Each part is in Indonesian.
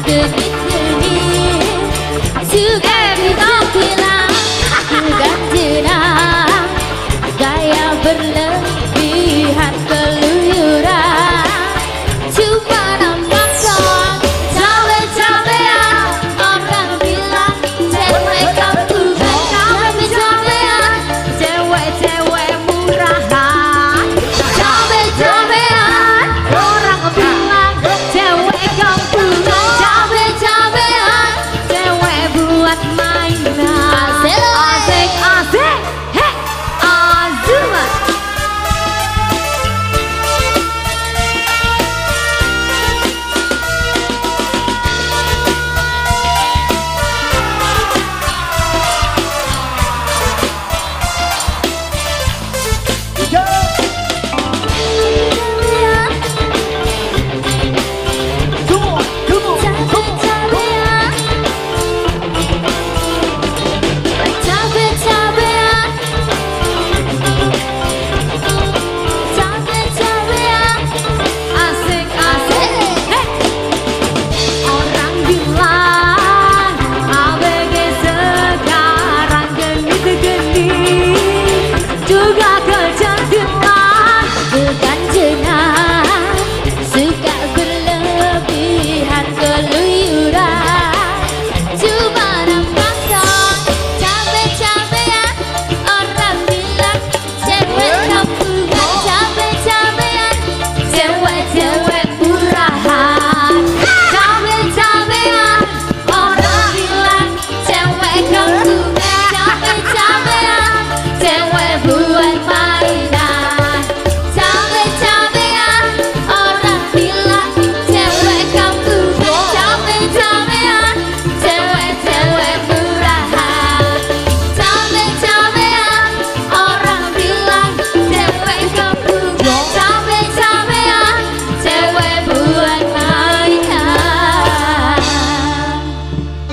genit-genit juga bilang ganjenang gaya berlebihan keluyuran cuma nampak doang cabe-cabean orang bilang cewek kampungan cabe-cabean cewek-cewek murahan cabe-cabean orang bilang cewek kampungan cabe-cabean cewek buat mainan asik-asik heh azumat.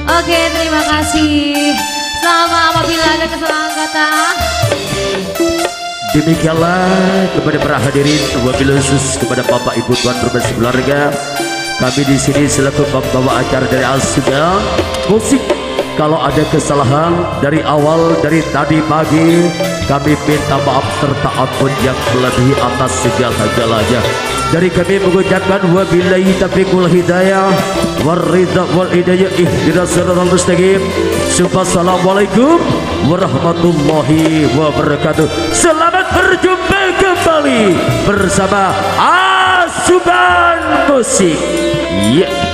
Oke, terima kasih. Sama apabila ada kesalahan kata. Demikianlah kepada para hadirin, wabil khusus kepada Bapak Ibu Tuan Rumah Keluarga. Kami di sini selaku pembawa acara dari Al-Suga Musik. Kalau ada kesalahan dari awal dari tadi pagi, kami minta maaf serta ampun yang melebihi atas segala-galanya. Dari kami mengucapkan wabillahi taufiqul hidayah waridha wal hidayah ihdinas siratal mustaqim. Assalamualaikum warahmatullahi wabarakatuh. Selamat berjumpa kembali bersama Asuban Musik. Yeah.